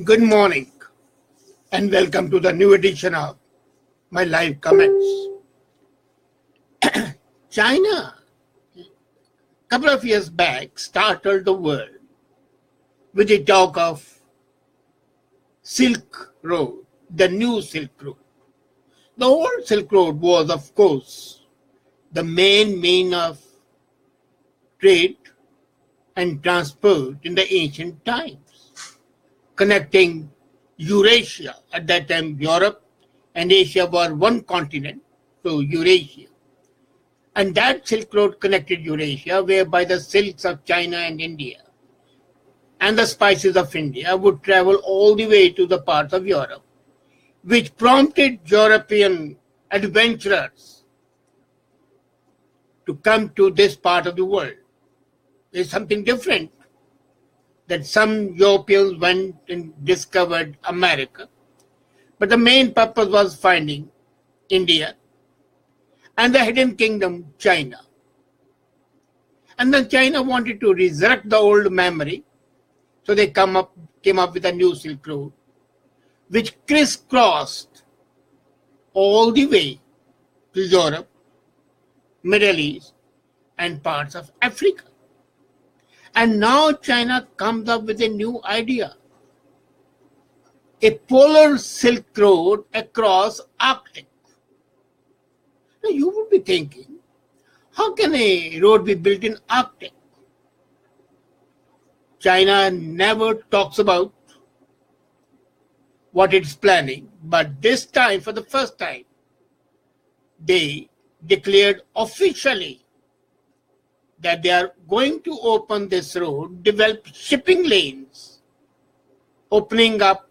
Good morning and welcome to the new edition of my live comments. China, a couple of years back, startled the world with the talk of Silk Road, the new Silk Road. The old Silk Road was, of course, the main mean of trade and transport in the ancient times, connecting Eurasia. At that time, Europe and Asia were one continent, so Eurasia. And that Silk Road connected Eurasia, whereby the silks of China and India and the spices of India would travel all the way to the parts of Europe, which prompted European adventurers to come to this part of the world. There's something different that some Europeans went and discovered America, but the main purpose was finding India and the hidden kingdom, China. And then China wanted to resurrect the old memory, so they came up with a new Silk Road, which crisscrossed all the way to Europe, Middle East, and parts of Africa. And now China comes up with a new idea, a polar Silk Road across Arctic. Now you would be thinking, how can a road be built in Arctic? China never talks about what it's planning, but this time, for the first time, they declared officially that they are going to open this road, develop shipping lanes, opening up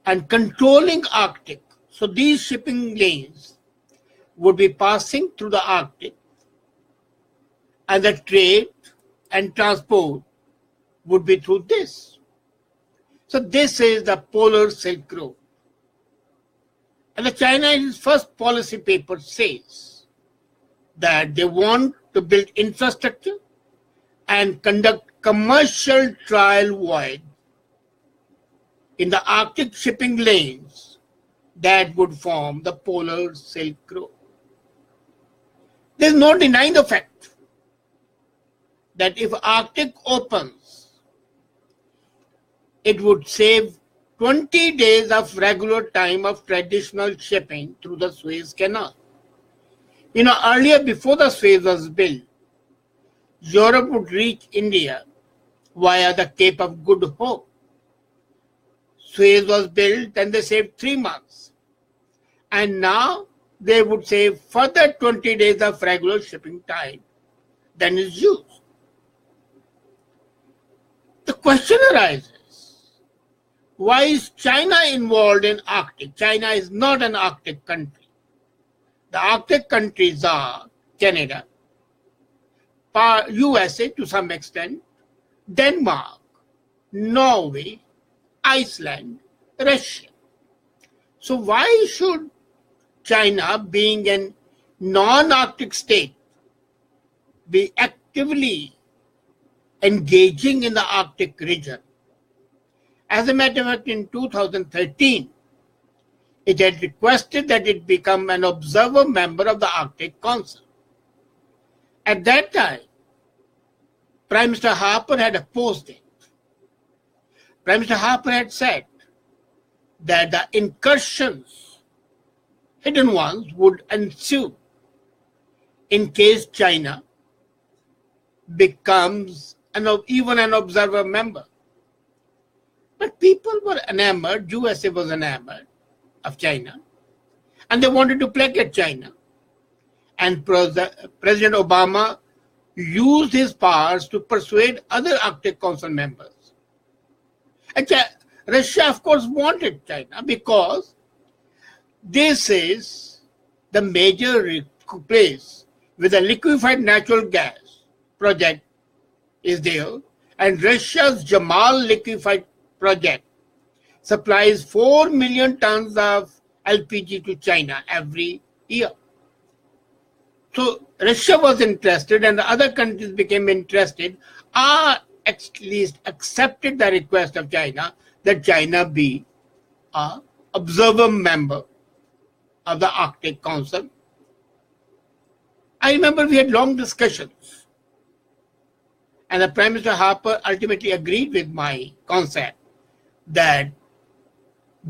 and controlling Arctic. So these shipping lanes would be passing through the Arctic, and the trade and transport would be through this. So this is the polar Silk Road. And the China in its first policy paper says that they want to build infrastructure and conduct commercial trial voyages in the Arctic shipping lanes that would form the polar Silk Road. There's no denying the fact that if Arctic opens, it would save 20 days of regular time of traditional shipping through the Suez Canal. Earlier, before the Suez was built, Europe would reach India via the Cape of Good Hope. Suez was built and they saved 3 months. And now they would save further 20 days of regular shipping time than is used. The question arises, why is China involved in Arctic? China is not an Arctic country. The Arctic countries are Canada, USA to some extent, Denmark, Norway, Iceland, Russia. So why should China, being a non-Arctic state, be actively engaging in the Arctic region? As a matter of fact, in 2013, it had requested that it become an observer member of the Arctic Council. At that time, Prime Minister Harper had opposed it. Prime Minister Harper had said that the incursions, hidden ones, would ensue in case China becomes even an observer member. But people were enamored, USA was enamored of China, and they wanted to placate China. And President Obama used his powers to persuade other Arctic Council members. And Russia, of course, wanted China because this is the major place where the liquefied natural gas project is there, and Russia's Jamal liquefied project supplies 4 million tons of LPG to China every year. So Russia was interested and the other countries became interested. Our at least accepted the request of China that China be an observer member of the Arctic Council. I remember we had long discussions, and the Prime Minister Harper ultimately agreed with my concept that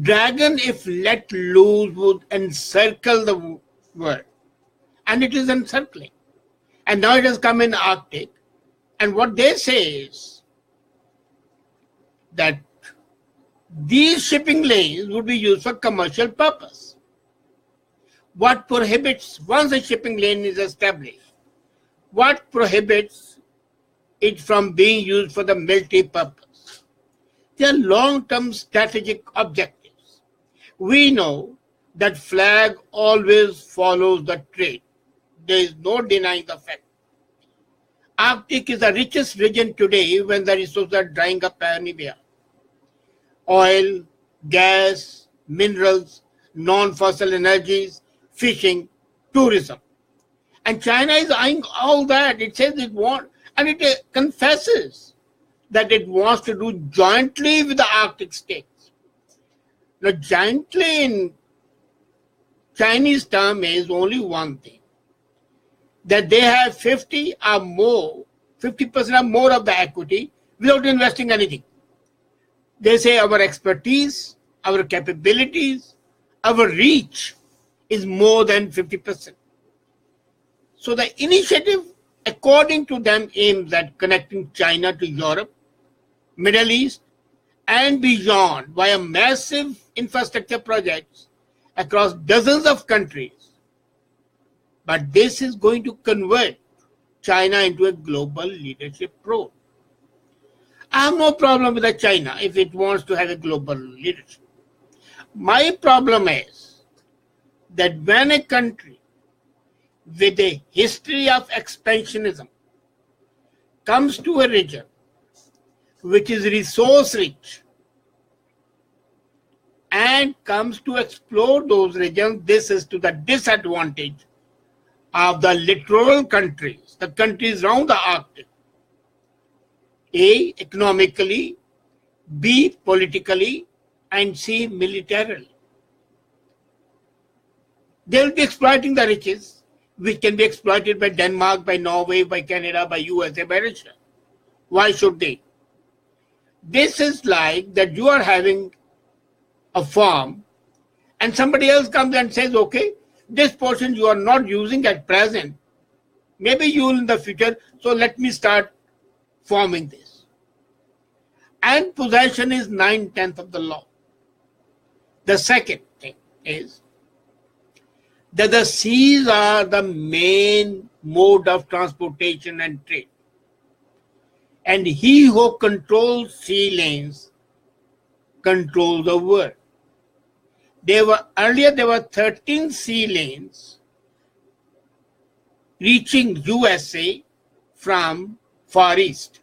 dragon, if let loose, would encircle the world. And it is encircling. And now it has come in Arctic. And what they say is that these shipping lanes would be used for commercial purpose. What prohibits, once a shipping lane is established, what prohibits it from being used for the military purpose? They are long-term strategic objectives. We know that flag always follows the trade. There is no denying the fact. Arctic is the richest region today when the resources are drying up anywhere. Oil, gas, minerals, non-fossil energies, fishing, tourism. And China is eyeing all that. It says it wants, and it confesses that it wants to do jointly with the Arctic states. Now, jointly in Chinese term is only one thing, that they have 50% or more of the equity without investing anything. They say our expertise, our capabilities, our reach is more than 50%. So the initiative, according to them, aims at connecting China to Europe, Middle East, and beyond via massive infrastructure projects across dozens of countries. But this is going to convert China into a global leadership role. I have no problem with China if it wants to have a global leadership. My problem is that when a country with a history of expansionism comes to a region which is resource rich and comes to explore those regions, this is to the disadvantage of the littoral countries, the countries around the Arctic. A, economically, B, politically, and C, militarily. They will be exploiting the riches, which can be exploited by Denmark, by Norway, by Canada, by USA, by Russia. Why should they? This is like that you are having a farm and somebody else comes and says, okay, this portion you are not using at present. Maybe you will in the future, so let me start farming this. And possession is 9/10 of the law. The second thing is that the seas are the main mode of transportation and trade. And he who controls sea lanes controls the world. Earlier there were 13 sea lanes reaching USA from Far East.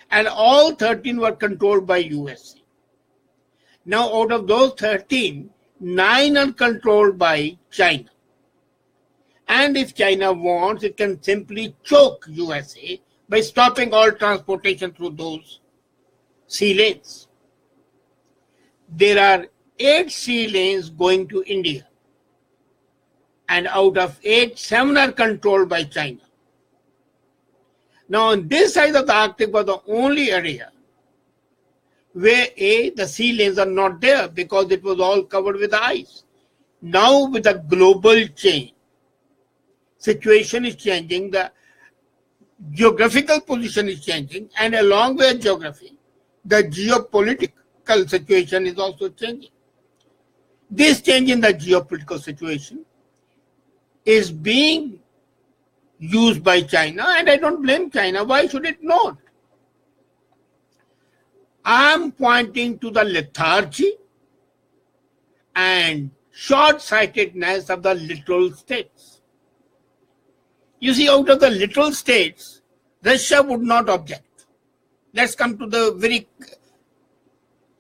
And all 13 were controlled by USA. Now out of those 13, 9 are controlled by China. And if China wants, it can simply choke USA by stopping all transportation through those sea lanes. There are 8 sea lanes going to India. And out of 8, 7 are controlled by China. Now on this side of the Arctic was the only area where the sea lanes are not there because it was all covered with ice. Now with the global change, situation is changing, the geographical position is changing, and along with geography, the geopolitical situation is also changing. This change in the geopolitical situation is being used by China, and I don't blame China. Why should it not? I'm pointing to the lethargy and short-sightedness of the littoral states. You see, out of the littoral states, Russia would not object. Let's come to the very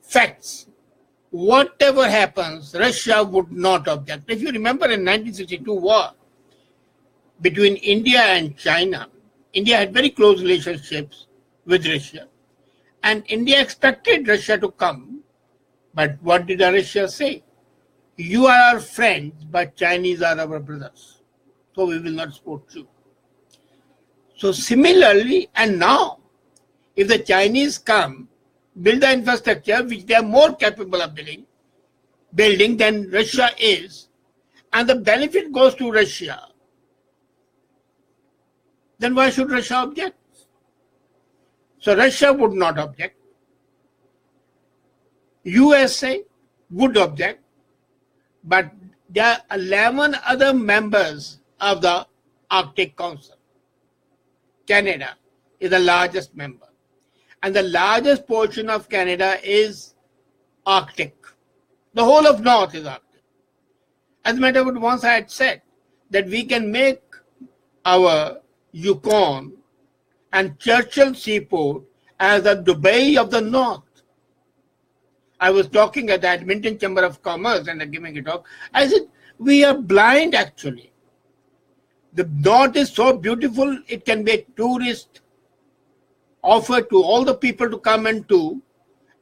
facts. Whatever happens, Russia would not object. If you remember in 1962 war between India and China, India had very close relationships with Russia. And India expected Russia to come. But what did Russia say? You are our friends, but Chinese are our brothers. So we will not support you. So similarly, and now, if the Chinese come, build the infrastructure which they are more capable of building than Russia is, and the benefit goes to Russia, then why should Russia object? So Russia would not object. USA would object, but there are 11 other members of the Arctic Council. Canada is the largest member, and the largest portion of Canada is Arctic. The whole of North is Arctic. As a matter of fact, once I had said that we can make our Yukon and Churchill Seaport as the Dubai of the North. I was talking at the Edmonton Chamber of Commerce and giving a talk. I said, we are blind actually. The North is so beautiful, it can be a tourist offer to all the people to come and do.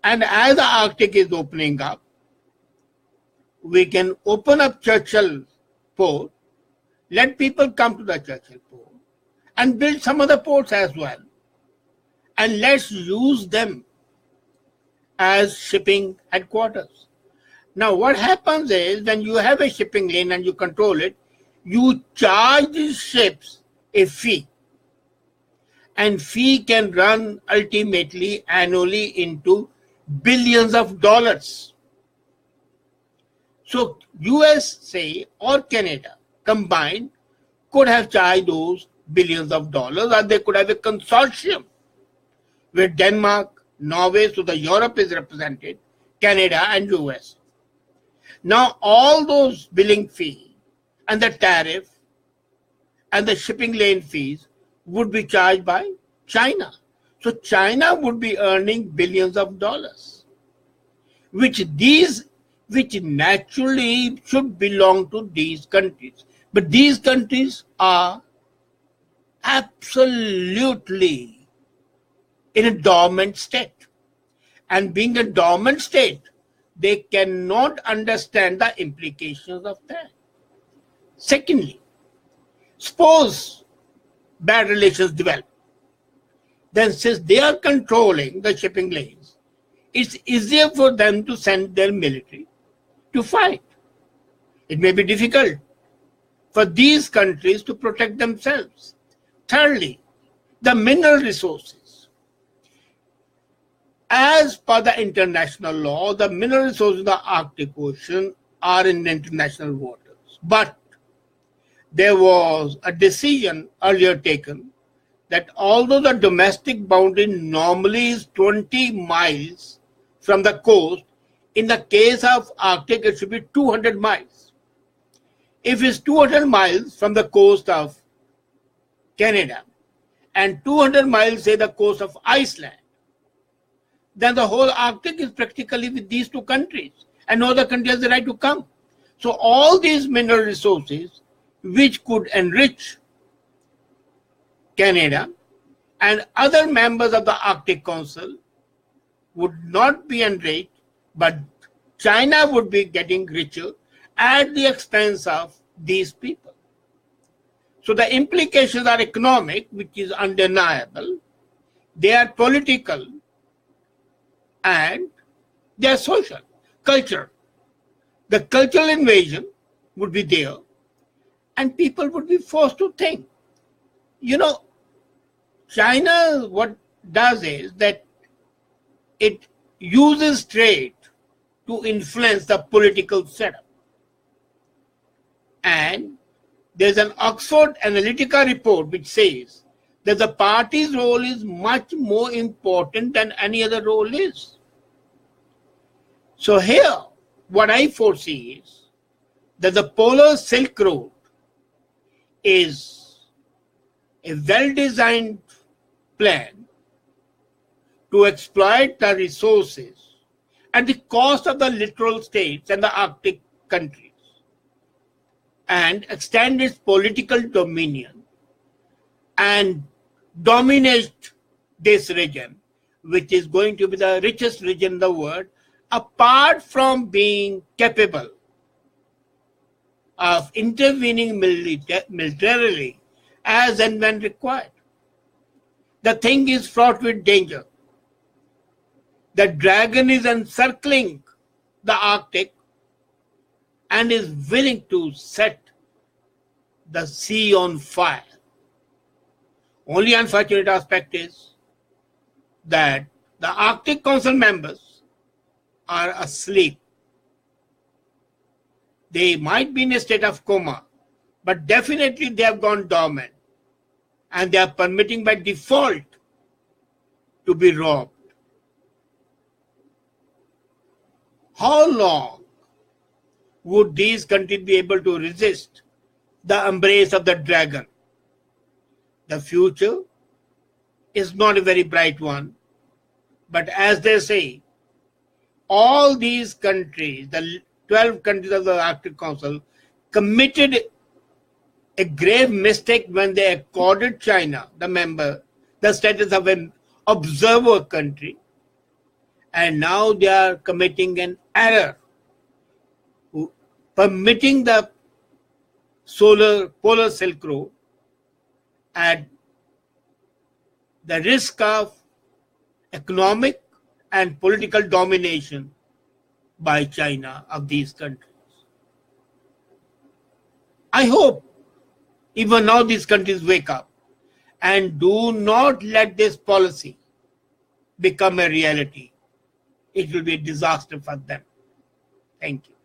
And as the Arctic is opening up, we can open up Churchill Port, let people come to the Churchill Port, and build some other ports as well. And let's use them as shipping headquarters. Now what happens is when you have a shipping lane and you control it, you charge these ships a fee. And fee can run ultimately annually into billions of dollars. So USA or Canada combined could have charged those billions of dollars, or they could have a consortium where Denmark, Norway, so the Europe is represented, Canada and US. Now all those billing fees and the tariff and the shipping lane fees would be charged by China. So China would be earning billions of dollars, which naturally should belong to these countries. But these countries are absolutely in a dormant state. And being a dormant state, they cannot understand the implications of that. Secondly, suppose bad relations develop. Then since they are controlling the shipping lanes, it's easier for them to send their military to fight. It may be difficult for these countries to protect themselves. Thirdly, the mineral resources. As per the international law, the mineral resources of the Arctic Ocean are in international waters. But there was a decision earlier taken that although the domestic boundary normally is 20 miles from the coast, in the case of Arctic, it should be 200 miles. If it's 200 miles from the coast of Canada and 200 miles, say, the coast of Iceland, then the whole Arctic is practically with these two countries, and no other country has the right to come. So all these mineral resources which could enrich Canada and other members of the Arctic Council would not be enriched, but China would be getting richer at the expense of these people. So the implications are economic, which is undeniable. They are political, and they are social, culture. The cultural invasion would be there, and people would be forced to think. You know, China, what does is that it uses trade to influence the political setup. And there's an Oxford Analytica report which says that the party's role is much more important than any other role is. So here, what I foresee is that the Polar Silk Road is a well-designed plan to exploit the resources at the cost of the littoral states and the Arctic countries and extend its political dominion and dominate this region, which is going to be the richest region in the world, apart from being capable of intervening militarily as and when required. The thing is fraught with danger. The dragon is encircling the Arctic and is willing to set the sea on fire. Only unfortunate aspect is that the Arctic Council members are asleep. They might be in a state of coma, but definitely they have gone dormant, and they are permitting by default to be robbed. How long would these countries be able to resist the embrace of the dragon? The future is not a very bright one, but as they say, all these countries, the 12 countries of the Arctic Council, committed a grave mistake when they accorded China, the member, the status of an observer country, and now they are committing an error, permitting the polar Silk Road at the risk of economic and political domination by China of these countries. I hope even now these countries wake up and do not let this policy become a reality. It will be a disaster for them. Thank you.